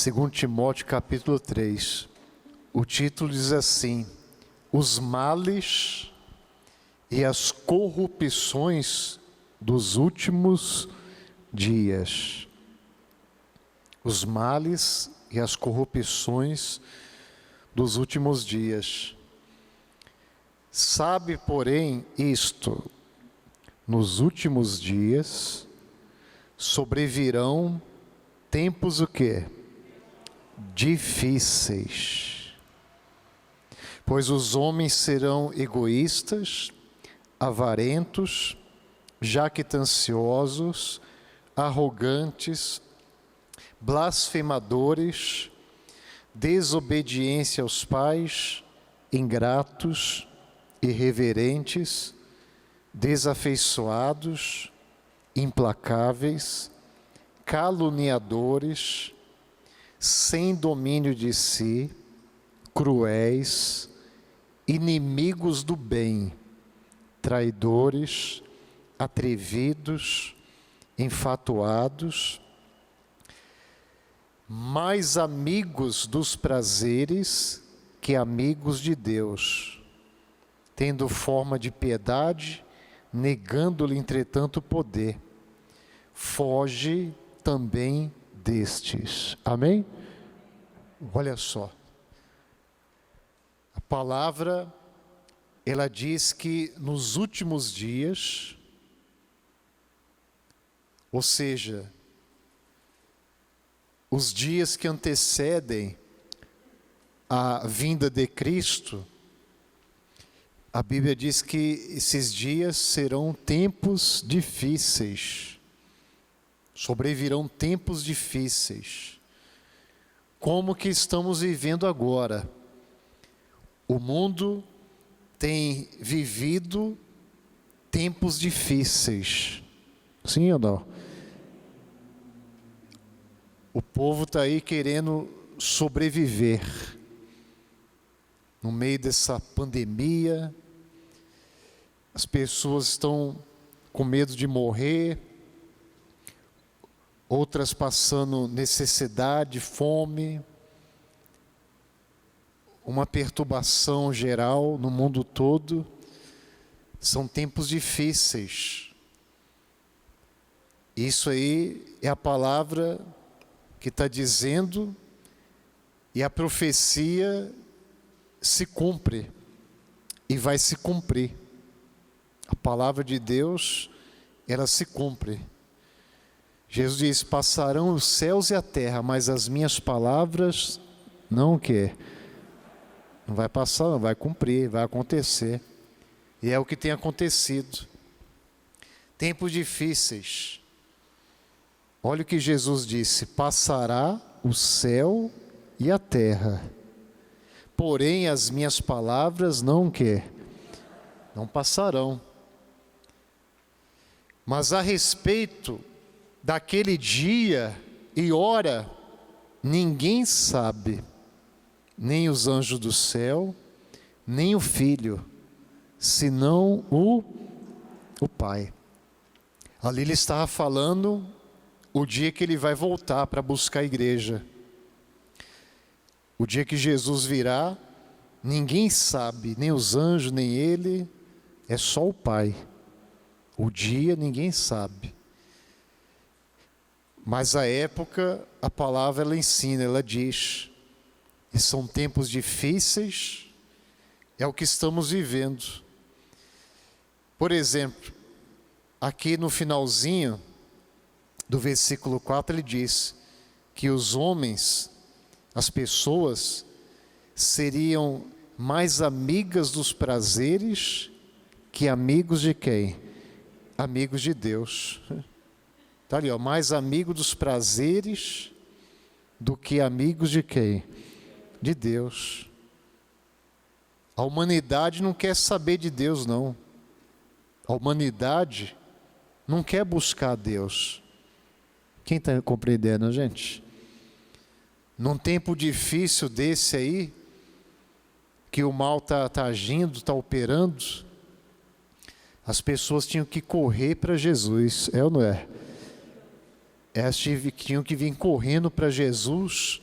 2 Timóteo capítulo 3, o título diz assim: os males e as corrupções dos últimos dias. Os males e as corrupções dos últimos dias. Sabe, porém, isto: nos últimos dias sobrevirão tempos o quê? Difíceis. Pois os homens serão egoístas, avarentos, jactanciosos, arrogantes, blasfemadores, desobedientes aos pais, ingratos, irreverentes, desafeiçoados, implacáveis, caluniadores, sem domínio de si, cruéis, inimigos do bem, traidores, atrevidos, enfatuados, mais amigos dos prazeres que amigos de Deus, tendo forma de piedade, negando-lhe entretanto o poder. Foge também destes. Amém? Olha só. A palavra, ela diz que nos últimos dias, ou seja, os dias que antecedem a vinda de Cristo, a Bíblia diz que esses dias serão tempos difíceis. Sobrevirão tempos difíceis. Como que estamos vivendo agora? O mundo tem vivido tempos difíceis. Sim ou não? O povo está aí querendo sobreviver. No meio dessa pandemia, as pessoas estão com medo de morrer, outras passando necessidade, fome, uma perturbação geral no mundo todo. São tempos difíceis. Isso aí é a palavra que está dizendo, e a profecia se cumpre, e vai se cumprir. A palavra de Deus, ela se cumpre. Jesus diz: passarão os céus e a terra, mas as minhas palavras não o quê? Não vai passar, não vai cumprir, vai acontecer. E é o que tem acontecido. Tempos difíceis. Olha o que Jesus disse: passará o céu e a terra, porém as minhas palavras não o quê? Não passarão. Mas a respeito daquele dia e hora, ninguém sabe, nem os anjos do céu, nem o Filho, senão o Pai. Ali ele estava falando o dia que ele vai voltar para buscar a igreja. O dia que Jesus virá, ninguém sabe, nem os anjos, nem ele, é só o Pai. O dia ninguém sabe. Mas a época, a palavra ela ensina, ela diz, e são tempos difíceis, é o que estamos vivendo. Por exemplo, aqui no finalzinho do versículo 4, ele diz que os homens, as pessoas, seriam mais amigas dos prazeres que amigos de quem? Amigos de Deus. Está ali, ó, mais amigo dos prazeres do que amigos de quem? De Deus. A humanidade não quer saber de Deus, não. A humanidade não quer buscar Deus. Quem está compreendendo, gente? Num tempo difícil desse aí, que o mal está agindo, está operando, as pessoas tinham que correr para Jesus, é ou não é? Elas tinham que vir correndo para Jesus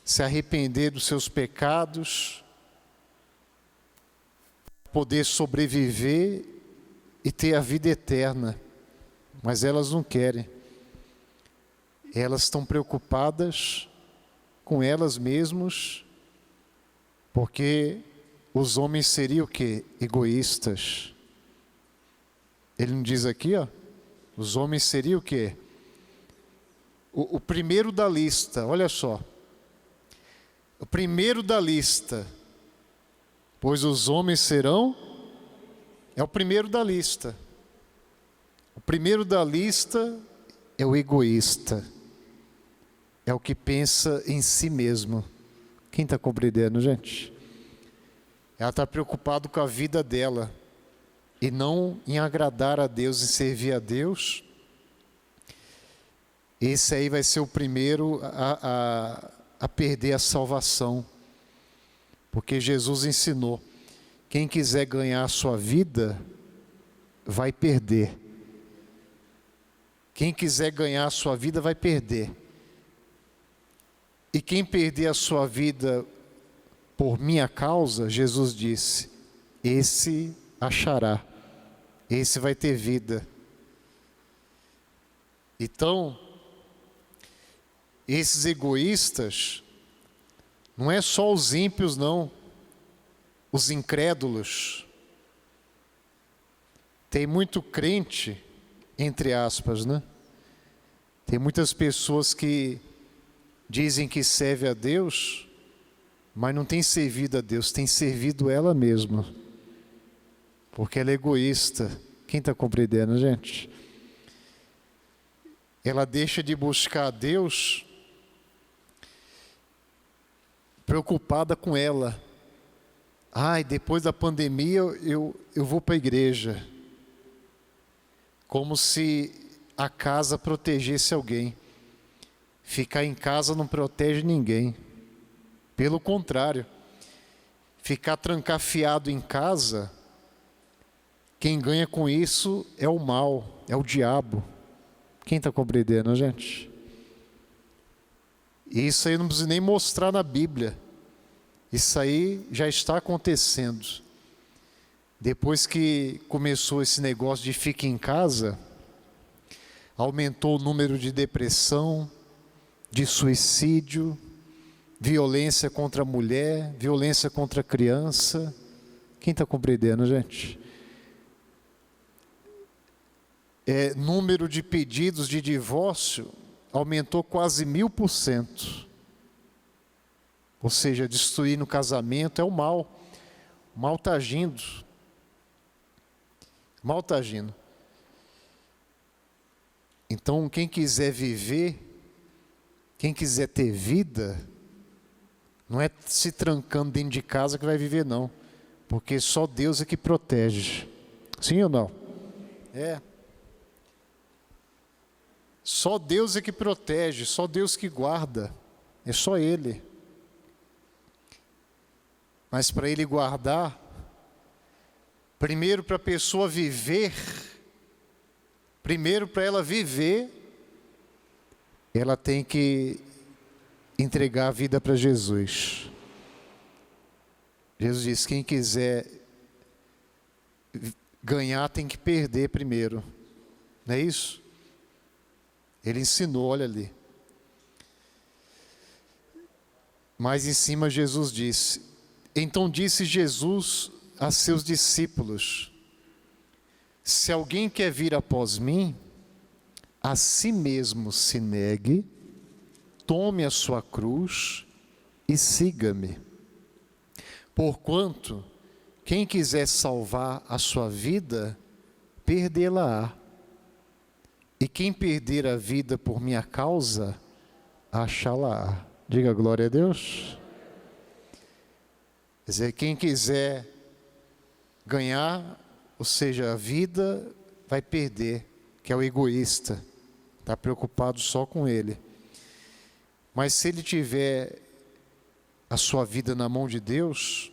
se arrepender dos seus pecados, poder sobreviver e ter a vida eterna. Mas elas não querem. Elas estão preocupadas com elas mesmas, porque os homens seriam o quê? Egoístas. Ele não diz aqui, ó, os homens seriam o quê? O primeiro da lista, olha só. O primeiro da lista, pois os homens serão, é o primeiro da lista. O primeiro da lista é o egoísta. É o que pensa em si mesmo. Quem está compreendendo, gente? Ela está preocupada com a vida dela e não em agradar a Deus e servir a Deus. Esse aí vai ser o primeiro a perder a salvação. Porque Jesus ensinou, quem quiser ganhar a sua vida, vai perder. Quem quiser ganhar a sua vida, vai perder. E quem perder a sua vida por minha causa, Jesus disse, esse achará, esse vai ter vida. Então, esses egoístas, não é só os ímpios não, os incrédulos. Tem muito crente, entre aspas, né? Tem muitas pessoas que dizem que serve a Deus, mas não tem servido a Deus, tem servido ela mesma. Porque ela é egoísta. Quem está compreendendo, gente? Ela deixa de buscar a Deus preocupada com ela. Ai, depois da pandemia eu vou para a igreja. Como se a casa protegesse alguém. Ficar em casa não protege ninguém. Pelo contrário, ficar trancafiado em casa, quem ganha com isso é o mal, é o diabo. Quem está compreendendo, gente? Isso aí não precisa nem mostrar na Bíblia. Isso aí já está acontecendo. Depois que começou esse negócio de ficar em casa, aumentou o número de depressão, de suicídio, violência contra a mulher, violência contra a criança. Quem está compreendendo, gente? Número de pedidos de divórcio aumentou quase 1000%. Ou seja, destruir no casamento é o mal. O mal está agindo. O mal está agindo. Então, quem quiser viver, quem quiser ter vida, não é se trancando dentro de casa que vai viver, não. Porque só Deus é que protege. Sim ou não? É. Só Deus é que protege, só Deus que guarda. É só Ele. Mas para Ele guardar, primeiro para a pessoa viver, primeiro para ela viver, ela tem que entregar a vida para Jesus. Jesus diz, quem quiser ganhar tem que perder primeiro. Não é isso? Ele ensinou, olha ali. Mas em cima Jesus disse, então disse Jesus a seus discípulos, se alguém quer vir após mim, a si mesmo se negue, tome a sua cruz e siga-me. Porquanto, quem quiser salvar a sua vida, perdê-la-á. E quem perder a vida por minha causa, achá-la-á. Diga glória a Deus. Quer dizer, quem quiser ganhar, ou seja, a vida, vai perder, que é o egoísta. Está preocupado só com ele. Mas se ele tiver a sua vida na mão de Deus,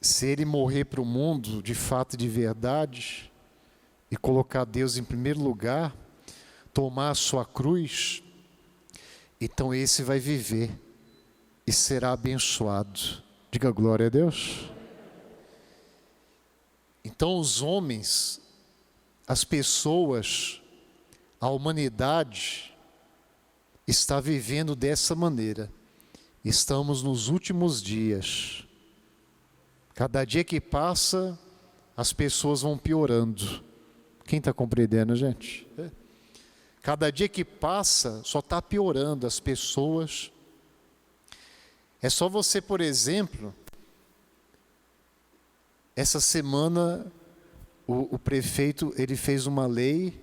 se ele morrer para o mundo de fato e de verdade, e colocar Deus em primeiro lugar, tomar a sua cruz, então esse vai viver e será abençoado. Diga glória a Deus. Então os homens, as pessoas, a humanidade está vivendo dessa maneira. Estamos nos últimos dias. Cada dia que passa, as pessoas vão piorando. Quem está compreendendo, gente? Cada dia que passa, só está piorando as pessoas. É só você, por exemplo, essa semana o prefeito ele fez uma lei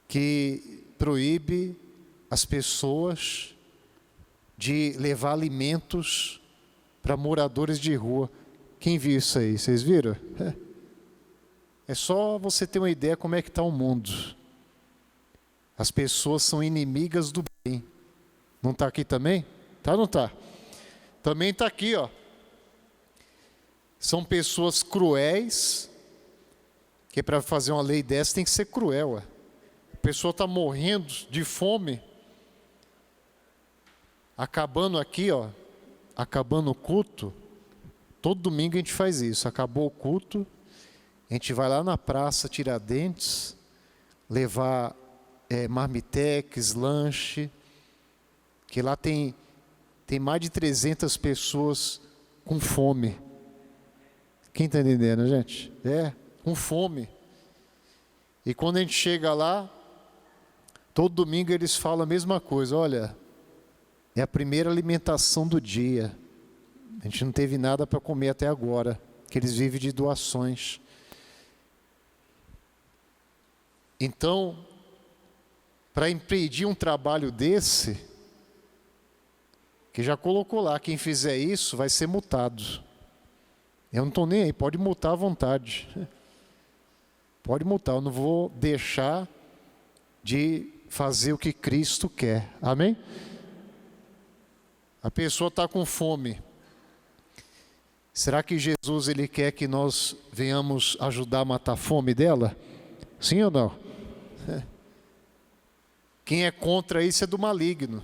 que proíbe as pessoas de levar alimentos para moradores de rua. Quem viu isso aí? Vocês viram? É só você ter uma ideia como é que está o mundo. As pessoas são inimigas do bem. Não está aqui também? Tá ou não está? Também está aqui, ó. São pessoas cruéis, que para fazer uma lei dessa tem que ser cruel. Ué. A pessoa está morrendo de fome, acabando aqui, ó, acabando o culto. Todo domingo a gente faz isso. Acabou o culto, a gente vai lá na praça Tiradentes, levar marmitex, lanche, que lá tem mais de 300 pessoas com fome. Quem está entendendo, gente? Com fome. E quando a gente chega lá, todo domingo eles falam a mesma coisa. Olha, é a primeira alimentação do dia. A gente não teve nada para comer até agora, que eles vivem de doações. Então, para impedir um trabalho desse, que já colocou lá, quem fizer isso vai ser multado. Eu não estou nem aí, pode multar à vontade. Pode multar, eu não vou deixar de fazer o que Cristo quer. Amém? A pessoa está com fome. Será que Jesus ele quer que nós venhamos ajudar a matar a fome dela? Sim ou não? Quem é contra isso é do maligno.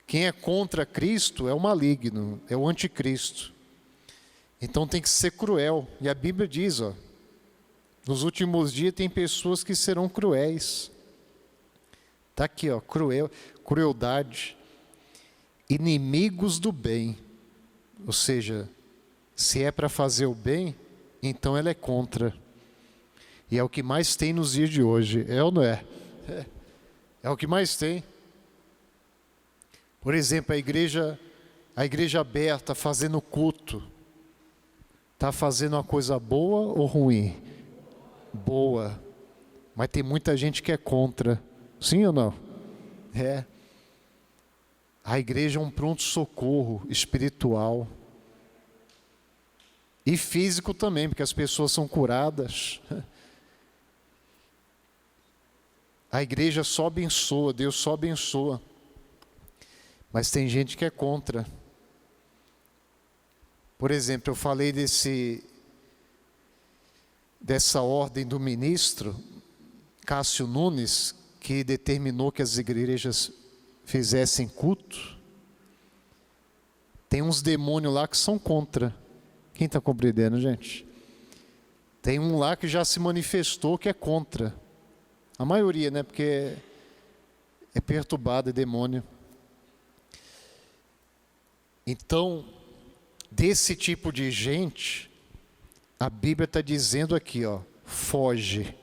Quem é contra Cristo é o maligno, é o anticristo. Então tem que ser cruel. E a Bíblia diz, ó, nos últimos dias tem pessoas que serão cruéis. Está aqui, ó, crueldade. Inimigos do bem. Ou seja, se é para fazer o bem, então ela é contra. E é o que mais tem nos dias de hoje, é ou não é? É o que mais tem. Por exemplo, a igreja aberta, fazendo culto, está fazendo uma coisa boa ou ruim? Boa. Mas tem muita gente que é contra. Sim ou não? A igreja é um pronto-socorro espiritual. E físico também, porque as pessoas são curadas. A igreja só abençoa, Deus só abençoa. Mas tem gente que é contra. Por exemplo, eu falei dessa ordem do ministro Cássio Nunes, que determinou que as igrejas fizessem culto. Tem uns demônios lá que são contra. Quem está compreendendo, gente? Tem um lá que já se manifestou que é contra. A maioria, né? Porque é perturbado, é demônio. Então, desse tipo de gente, a Bíblia está dizendo aqui, ó, foge.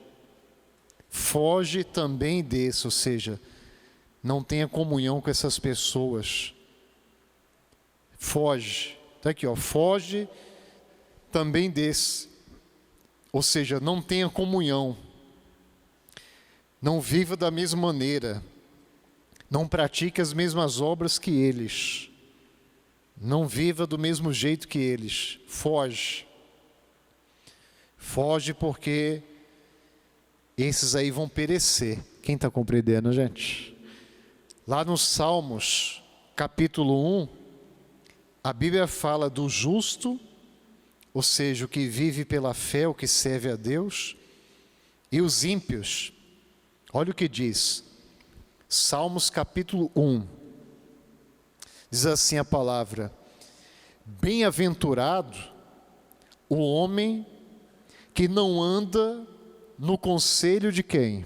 Foge também desse, ou seja, não tenha comunhão com essas pessoas. Foge. Está aqui, ó, foge também desse. Ou seja, não tenha comunhão. Não viva da mesma maneira. Não pratique as mesmas obras que eles. Não viva do mesmo jeito que eles. Foge. Foge porque esses aí vão perecer. Quem está compreendendo, gente? Lá nos Salmos, capítulo 1, a Bíblia fala do justo, ou seja, o que vive pela fé, o que serve a Deus, e os ímpios. Olha o que diz. Salmos capítulo 1. Diz assim a palavra: bem-aventurado o homem que não anda no conselho de quem?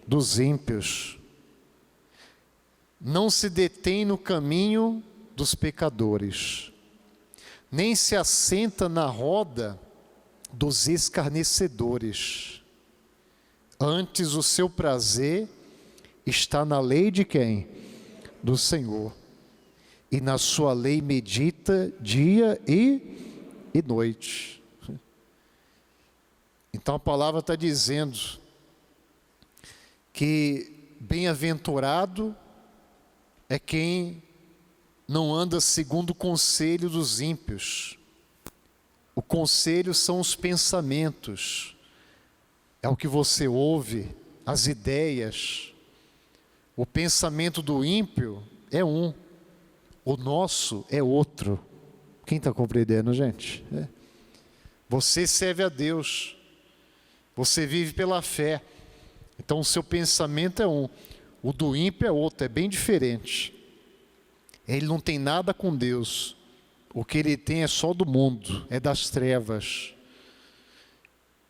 Dos ímpios. Não se detém no caminho dos pecadores, nem se assenta na roda dos escarnecedores. Antes o seu prazer está na lei de quem? Do Senhor. E na sua lei medita dia e noite. Então a palavra está dizendo que bem-aventurado é quem não anda segundo o conselho dos ímpios. O conselho são os pensamentos, é o que você ouve, as ideias. O pensamento do ímpio é um, o nosso é outro. Quem está compreendendo, gente? Você serve a Deus, você vive pela fé, então o seu pensamento é um, o do ímpio é outro, é bem diferente. Ele não tem nada com Deus, o que ele tem é só do mundo, é das trevas.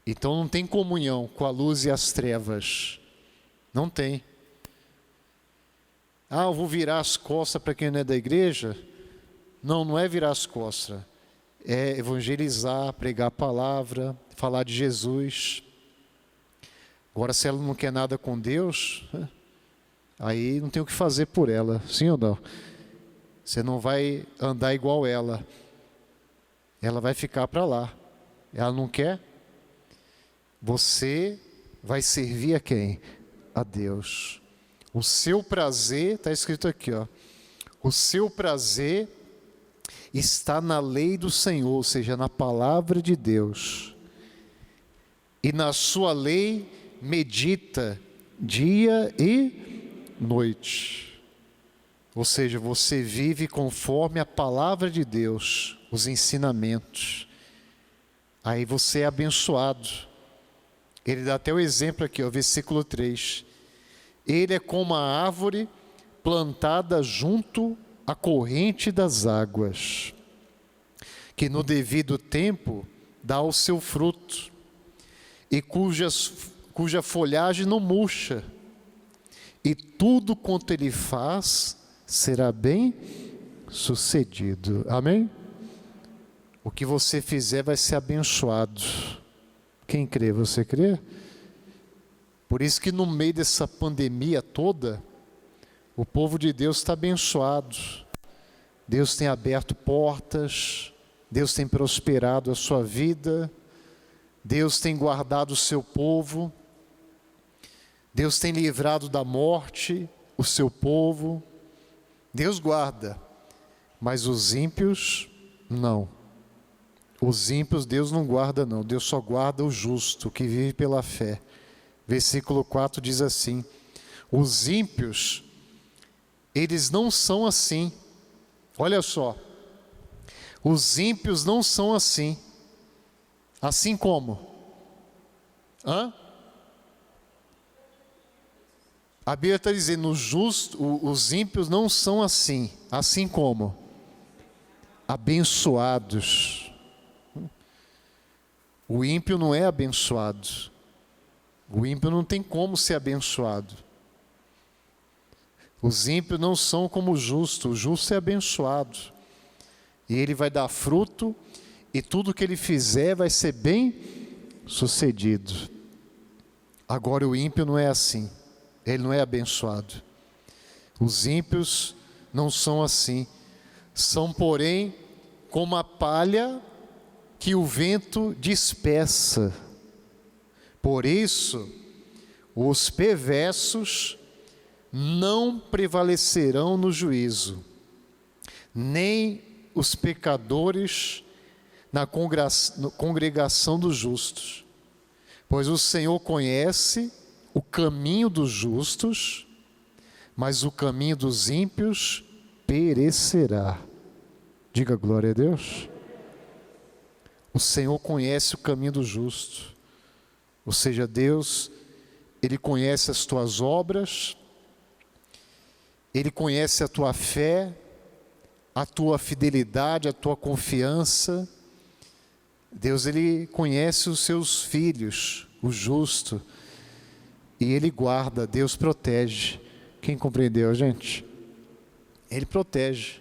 Então não tem comunhão com a luz e as trevas, não tem. Ah, eu vou virar as costas para quem não é da igreja? Não, não é virar as costas, é evangelizar, pregar a palavra, falar de Jesus. Agora, se ela não quer nada com Deus, aí não tem o que fazer por ela, sim ou não? Você não vai andar igual ela vai ficar para lá. Ela não quer? Você vai servir a quem? A Deus. O seu prazer, está escrito aqui, ó. O seu prazer está na lei do Senhor, ou seja, na palavra de Deus. E na sua lei medita dia e noite. Ou seja, você vive conforme a palavra de Deus, os ensinamentos. Aí você é abençoado. Ele dá até o exemplo aqui, ó, versículo 3. Ele é como a árvore plantada junto à corrente das águas, que no devido tempo dá o seu fruto, e cuja folhagem não murcha, e tudo quanto ele faz será bem sucedido. Amém? O que você fizer vai ser abençoado. Quem crê? Você crê? Por isso que no meio dessa pandemia toda, o povo de Deus está abençoado. Deus tem aberto portas, Deus tem prosperado a sua vida, Deus tem guardado o seu povo, Deus tem livrado da morte o seu povo. Deus guarda, mas os ímpios não. Os ímpios Deus não guarda não, Deus só guarda o justo, que vive pela fé. Versículo 4 diz assim: os ímpios, eles não são assim. Olha só, os ímpios não são assim. Assim como? A Bíblia está dizendo, os ímpios não são assim. Assim como? Abençoados. O ímpio não é abençoado. O ímpio não tem como ser abençoado. Os ímpios não são como o justo é abençoado. E ele vai dar fruto, e tudo que ele fizer vai ser bem sucedido. Agora o ímpio não é assim. Ele não é abençoado. Os ímpios não são assim. São, porém, como a palha que o vento dispersa. Por isso, os perversos não prevalecerão no juízo, nem os pecadores na congregação dos justos. Pois o Senhor conhece o caminho dos justos, mas o caminho dos ímpios perecerá. Diga glória a Deus. O Senhor conhece o caminho do justo. Ou seja, Deus, Ele conhece as tuas obras, Ele conhece a tua fé, a tua fidelidade, a tua confiança. Deus, Ele conhece os seus filhos, o justo, e Ele guarda, Deus protege. Quem compreendeu, gente? Ele protege.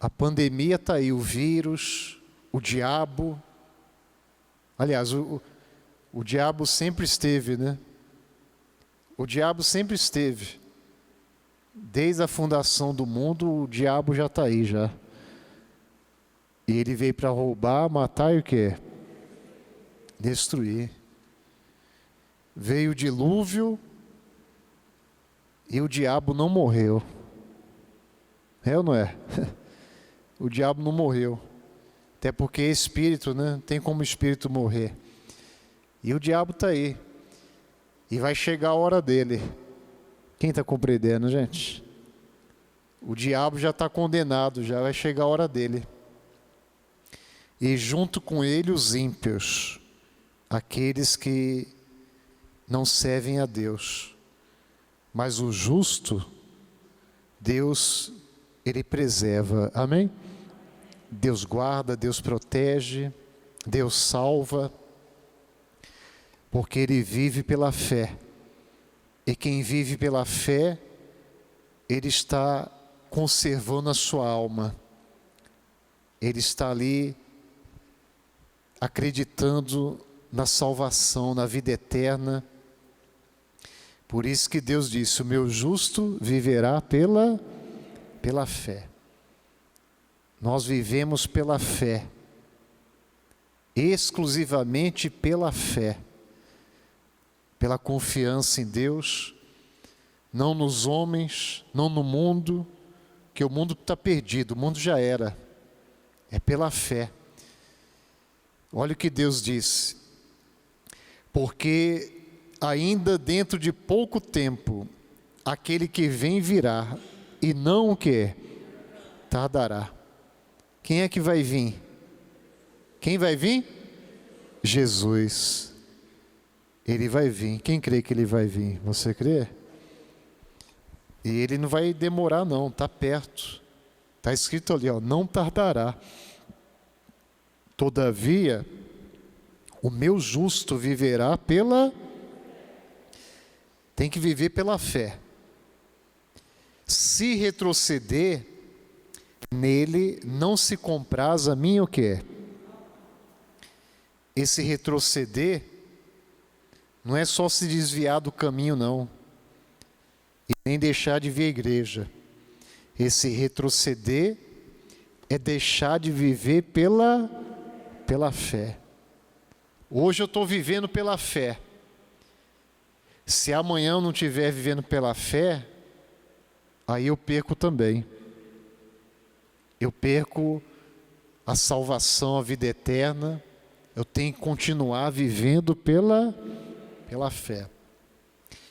A pandemia está aí, o vírus, o diabo. Aliás, o diabo sempre esteve, né? O diabo sempre esteve. Desde a fundação do mundo, o diabo já está aí já. E ele veio para roubar, matar e o quê? Destruir. Veio o dilúvio e o diabo não morreu. É ou não é? O diabo não morreu. Até porque é espírito, né? Não tem como o espírito morrer. E o diabo está aí. E vai chegar a hora dele. Quem está compreendendo, gente? O diabo já está condenado, já vai chegar a hora dele. E junto com ele os ímpios, aqueles que não servem a Deus. Mas o justo, Deus, Ele preserva. Amém? Deus guarda, Deus protege, Deus salva, porque Ele vive pela fé. E quem vive pela fé, ele está conservando a sua alma. Ele está ali acreditando na salvação, na vida eterna. Por isso que Deus disse: o meu justo viverá pela fé. Nós vivemos pela fé, exclusivamente pela fé, pela confiança em Deus, não nos homens, não no mundo, que o mundo está perdido, o mundo já era, é pela fé. Olha o que Deus disse: porque ainda dentro de pouco tempo, aquele que vem virá, e não o que? Tardará. Quem é que vai vir? Quem vai vir? Jesus. Ele vai vir. Quem crê que Ele vai vir? Você crê? E Ele não vai demorar não, está perto. Está escrito ali, ó, não tardará. Todavia, o meu justo viverá pela... Tem que viver pela fé. Se retroceder, nele não se compraz a mim o quê? Esse retroceder não é só se desviar do caminho, não. E nem deixar de vir à igreja. Esse retroceder é deixar de viver pela fé. Hoje eu estou vivendo pela fé. Se amanhã eu não estiver vivendo pela fé, aí eu perco também. Eu perco a salvação, a vida eterna. Eu tenho que continuar vivendo pela fé.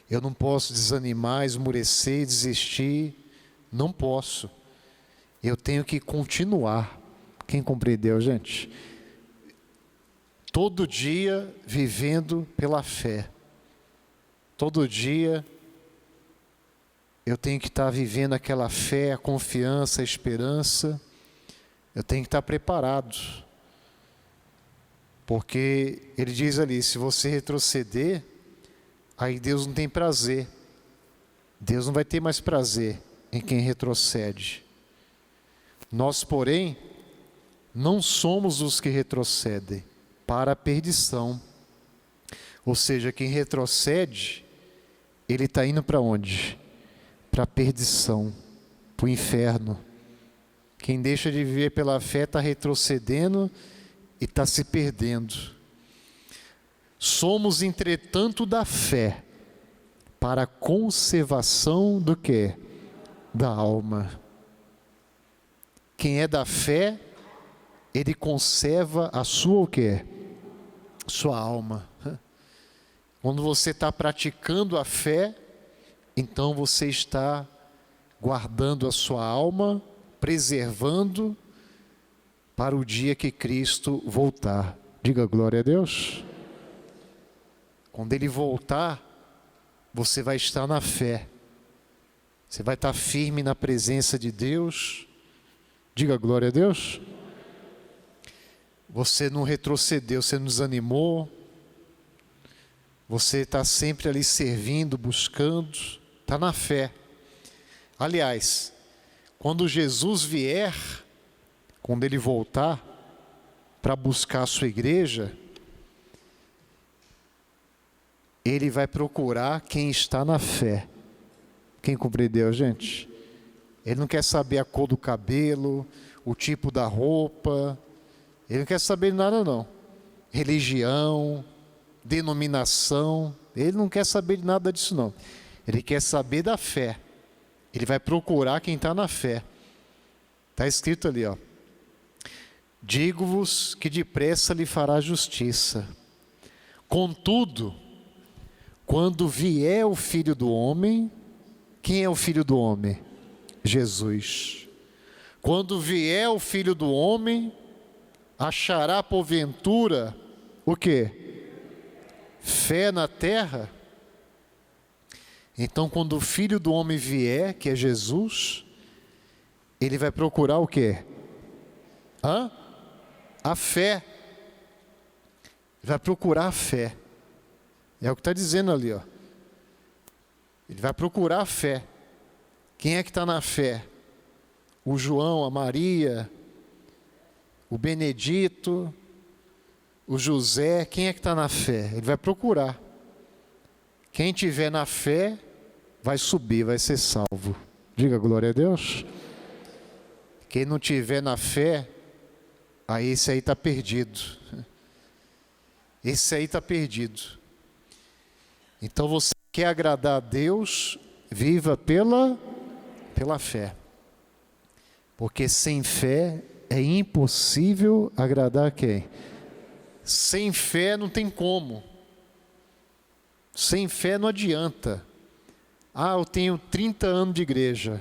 Eu não posso desanimar, esmorecer, desistir. Não posso. Eu tenho que continuar. Quem compreendeu, gente? Todo dia vivendo pela fé. Todo dia eu tenho que estar vivendo aquela fé, a confiança, a esperança. Eu tenho que estar preparado. Porque ele diz ali, se você retroceder, aí Deus não tem prazer. Deus não vai ter mais prazer em quem retrocede. Nós, porém, não somos os que retrocedem para a perdição. Ou seja, quem retrocede, ele está indo para onde? Para a perdição, para o inferno. Quem deixa de viver pela fé está retrocedendo e está se perdendo. Somos, entretanto, da fé, para a conservação do quê? Da alma. Quem é da fé, ele conserva a sua o quê? Sua alma. Quando você está praticando a fé, então você está guardando a sua alma, preservando para o dia que Cristo voltar. Diga glória a Deus. Quando Ele voltar, você vai estar na fé. Você vai estar firme na presença de Deus. Diga glória a Deus. Você não retrocedeu, você não desanimou. Você está sempre ali servindo, buscando. Está na fé. Aliás, quando Jesus vier, quando Ele voltar para buscar a sua igreja, Ele vai procurar quem está na fé. Quem compreendeu, gente? Ele não quer saber a cor do cabelo, o tipo da roupa. Ele não quer saber de nada, não. Religião, denominação. Ele não quer saber de nada disso, não. Ele quer saber da fé. Ele vai procurar quem está na fé. Está escrito ali, ó. Digo-vos que depressa lhe fará justiça. Contudo, quando vier o Filho do Homem, quem é o Filho do Homem? Jesus. Quando vier o Filho do Homem, achará porventura o quê? Fé na terra? Então, quando o Filho do Homem vier, que é Jesus, Ele vai procurar o quê? A fé. Ele vai procurar a fé. É o que está dizendo ali, ó. Ele vai procurar a fé. Quem é que está na fé? O João, a Maria, o Benedito, o José. Quem é que está na fé? Ele vai procurar. Quem tiver na fé vai subir, vai ser salvo. Diga glória a Deus. Quem não tiver na fé, aí esse aí está perdido. Esse aí está perdido. Então você quer agradar a Deus, viva pela fé. Porque sem fé é impossível agradar a quem? Sem fé não tem como. Sem fé não adianta. Eu tenho 30 anos de igreja.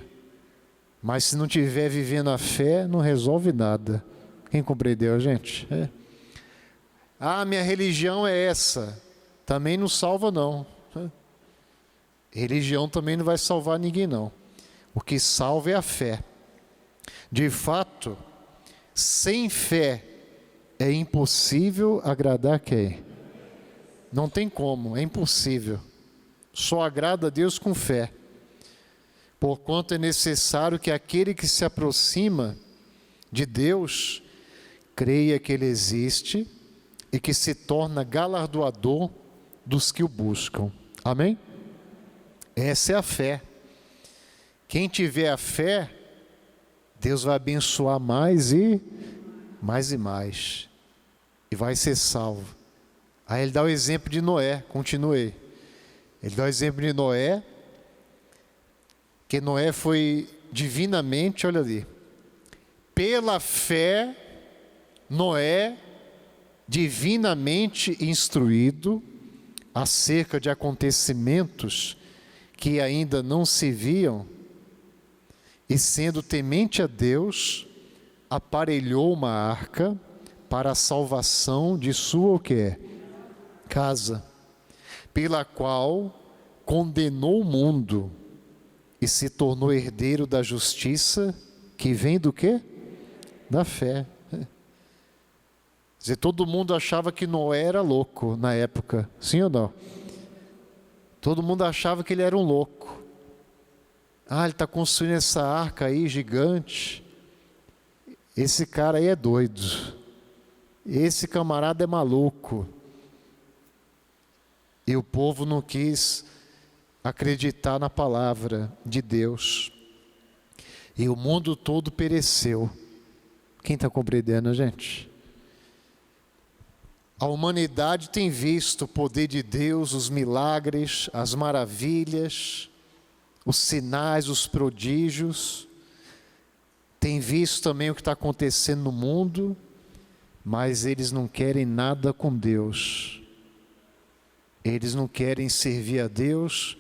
Mas se não estiver vivendo a fé, não resolve nada. Quem compreendeu, gente? Minha religião é essa. Também não salva, não. Religião também não vai salvar ninguém, não. O que salva é a fé. De fato, sem fé é impossível agradar quem? Não tem como, é impossível. Só agrada a Deus com fé. Porquanto é necessário que aquele que se aproxima de Deus creia que Ele existe e que se torna galardoador dos que o buscam. Amém? Essa é a fé. Quem tiver a fé, Deus vai abençoar mais e mais. E vai ser salvo. Aí ele dá o exemplo de Noé, continuei. Ele dá o exemplo de Noé, que Noé foi divinamente, olha ali, pela fé, Noé, divinamente instruído acerca de acontecimentos que ainda não se viam, e sendo temente a Deus, aparelhou uma arca para a salvação de sua o quê? Casa, pela qual condenou o mundo e se tornou herdeiro da justiça, que vem do quê? Da fé. Quer dizer, todo mundo achava que Noé era louco na época, sim ou não? Todo mundo achava que ele era um louco. Ele está construindo essa arca aí gigante. Esse cara aí é doido. Esse camarada é maluco. E o povo não quis acreditar na palavra de Deus. E o mundo todo pereceu. Quem está compreendendo, gente? A humanidade tem visto o poder de Deus, os milagres, as maravilhas, os sinais, os prodígios. Tem visto também o que está acontecendo no mundo, mas eles não querem nada com Deus. Eles não querem servir a Deus,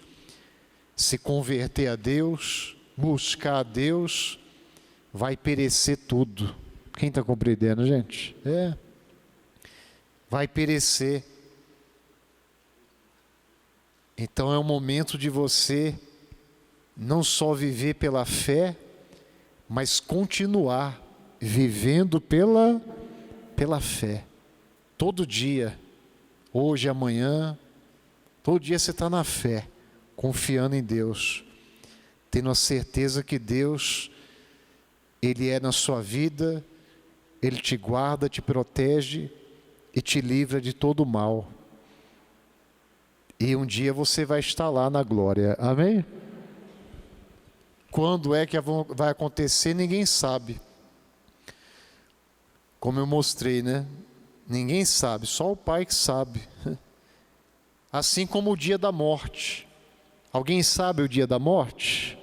se converter a Deus, buscar a Deus. Vai perecer tudo. Quem está compreendendo, gente? Vai perecer. Então é o momento de você não só viver pela fé, mas continuar vivendo pela fé. Todo dia, hoje, amanhã, todo dia você está na fé, confiando em Deus, tendo a certeza que Deus, Ele é na sua vida, Ele te guarda, te protege e te livra de todo o mal. E um dia você vai estar lá na glória, amém? Quando é que vai acontecer, ninguém sabe. Como eu mostrei, né? Ninguém sabe, só o Pai que sabe. Assim como o dia da morte. Alguém sabe o dia da morte?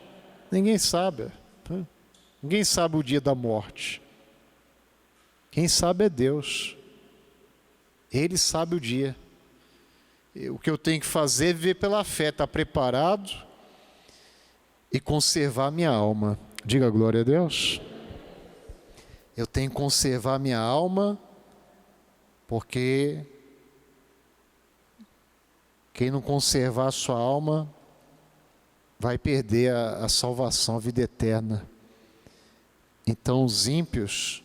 Ninguém sabe. Ninguém sabe o dia da morte. Quem sabe é Deus. Ele sabe o dia. O que eu tenho que fazer é viver pela fé, estar preparado e conservar minha alma. Diga glória a Deus. Eu tenho que conservar minha alma, porque quem não conservar a sua alma vai perder a salvação, a vida eterna. Então os ímpios,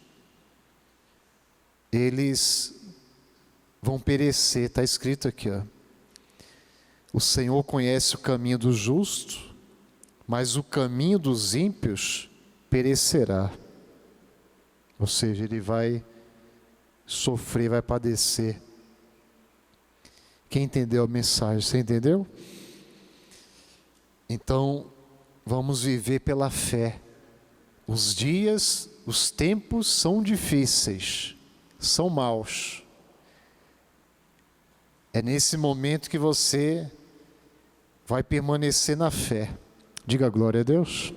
eles vão perecer. Está escrito aqui, ó. O Senhor conhece o caminho do justo, mas o caminho dos ímpios perecerá. Ou seja, ele vai sofrer, vai padecer. Quem entendeu a mensagem? Você entendeu? Então, vamos viver pela fé. Os dias, os tempos são difíceis, são maus. É nesse momento que você vai permanecer na fé. Diga glória a Deus.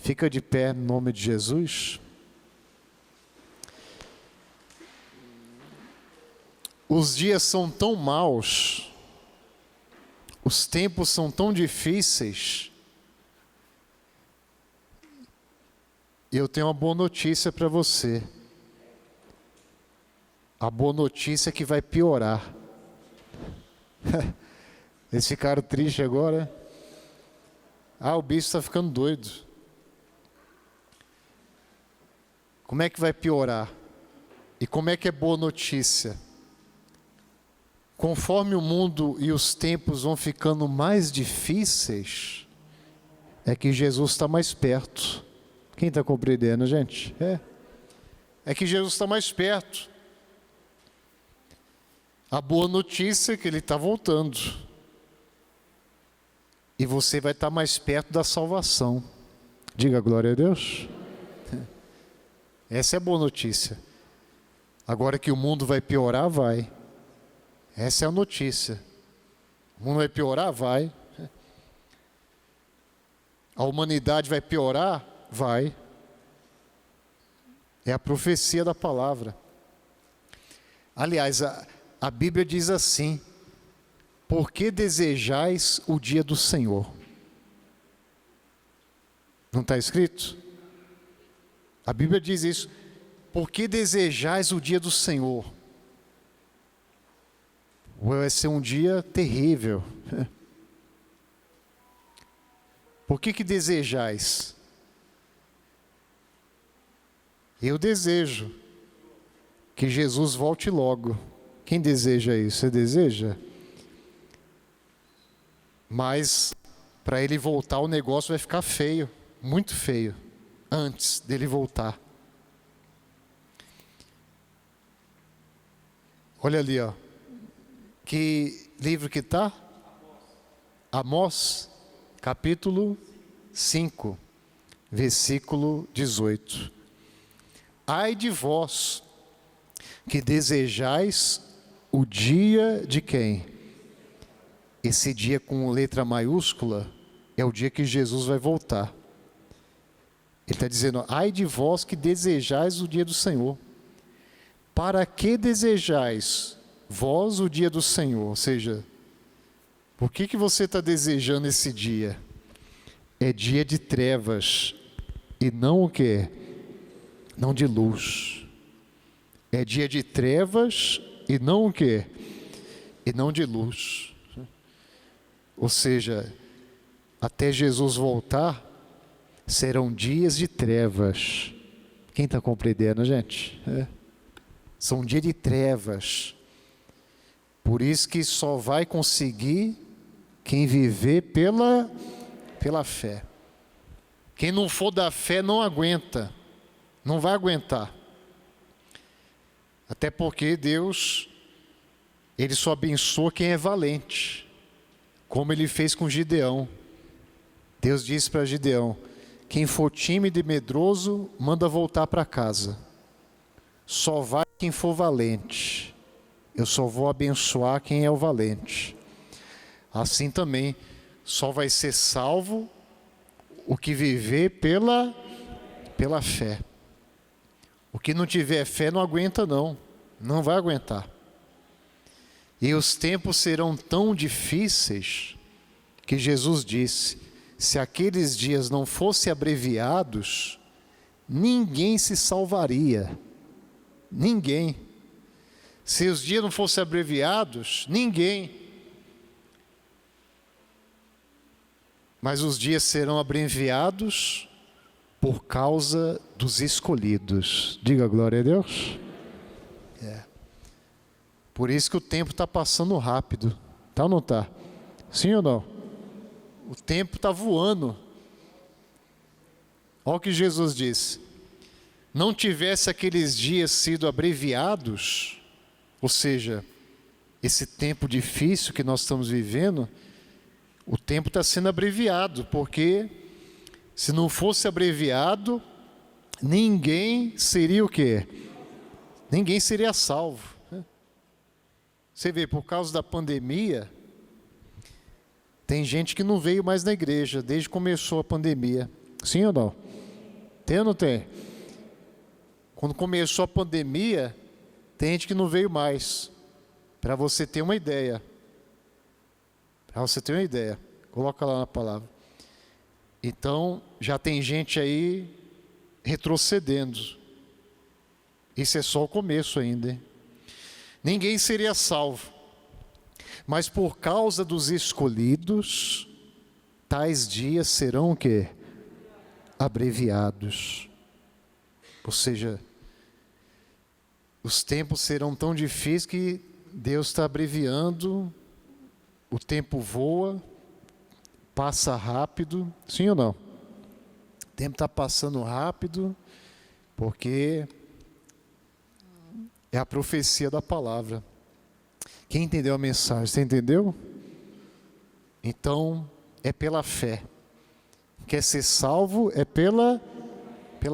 Fica de pé no nome de Jesus. Os dias são tão maus, os tempos são tão difíceis, e eu tenho uma boa notícia para você. A boa notícia é que vai piorar. Eles ficaram tristes agora. O bicho está ficando doido. Como é que vai piorar? E como é que é boa notícia? Conforme o mundo e os tempos vão ficando mais difíceis, é que Jesus está mais perto. Quem está compreendendo, gente? É que Jesus está mais perto. A boa notícia é que Ele está voltando. E você vai estar mais perto da salvação. Diga glória a Deus. Essa é a boa notícia. Agora que o mundo vai piorar, vai. Essa é a notícia. O mundo vai piorar? Vai. A humanidade vai piorar? Vai. É a profecia da palavra. Aliás, a Bíblia diz assim: por que desejais o dia do Senhor? Não está escrito? A Bíblia diz isso. Por que desejais o dia do Senhor? Vai ser um dia terrível. Por que desejais? Eu desejo que Jesus volte logo. Quem deseja isso? Você deseja? Mas para Ele voltar, o negócio vai ficar feio, muito feio, antes dele voltar. Olha ali, ó. Que livro que está? Amós, capítulo 5, versículo 18. Ai de vós, que desejais o dia de quem? Esse dia com letra maiúscula é o dia que Jesus vai voltar. Ele está dizendo: ai de vós que desejais o dia do Senhor. Para que desejais vós o dia do Senhor? Ou seja, por que você está desejando esse dia? É dia de trevas e não o quê? Não de luz. É dia de trevas e não o quê? E não de luz. Ou seja, até Jesus voltar, serão dias de trevas. Quem está compreendendo, gente? São dias de trevas. Por isso que só vai conseguir quem viver pela fé. Quem não for da fé não aguenta, não vai aguentar. Até porque Deus, Ele só abençoa quem é valente, como Ele fez com Gideão. Deus disse para Gideão: quem for tímido e medroso, manda voltar para casa. Só vai quem for valente. Eu só vou abençoar quem é o valente. Assim também, só vai ser salvo o que viver pela fé. O que não tiver fé não aguenta não vai aguentar. E os tempos serão tão difíceis que Jesus disse: se aqueles dias não fossem abreviados, ninguém se salvaria. Ninguém. Se os dias não fossem abreviados, ninguém. Mas os dias serão abreviados por causa dos escolhidos. Diga glória a Deus. Por isso que o tempo está passando rápido. Tá ou não está? Sim ou não? O tempo está voando. Olha o que Jesus disse: não tivesse aqueles dias sido abreviados, ou seja, esse tempo difícil que nós estamos vivendo, o tempo está sendo abreviado, porque se não fosse abreviado, ninguém seria o quê? Ninguém seria salvo. Você vê, por causa da pandemia, tem gente que não veio mais na igreja desde que começou a pandemia. Sim ou não? Tem ou não tem? Quando começou a pandemia, tem gente que não veio mais. Para você ter uma ideia. Para você ter uma ideia. Coloca lá na palavra. Então, já tem gente aí retrocedendo. Isso é só o começo ainda, hein? Ninguém seria salvo. Mas por causa dos escolhidos, tais dias serão o quê? Abreviados. Ou seja, os tempos serão tão difíceis que Deus está abreviando, o tempo voa, passa rápido. Sim ou não? O tempo está passando rápido, porque é a profecia da palavra. Quem entendeu a mensagem? Você entendeu? Então, é pela fé. Quer ser salvo é pela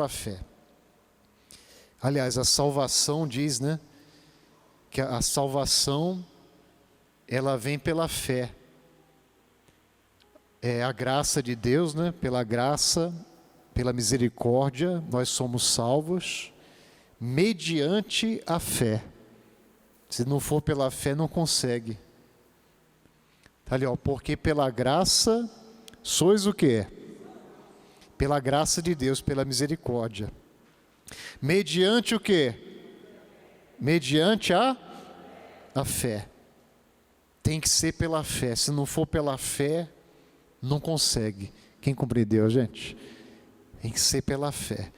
fé. Aliás, a salvação diz, né? Que a salvação, ela vem pela fé. É a graça de Deus, né? Pela graça, pela misericórdia, nós somos salvos mediante a fé. Se não for pela fé, não consegue. Tá ali, ó, porque pela graça sois o quê? Pela graça de Deus, pela misericórdia. Mediante o quê? Mediante a fé. Tem que ser pela fé. Se não for pela fé, não consegue. Quem compreendeu, gente? Tem que ser pela fé.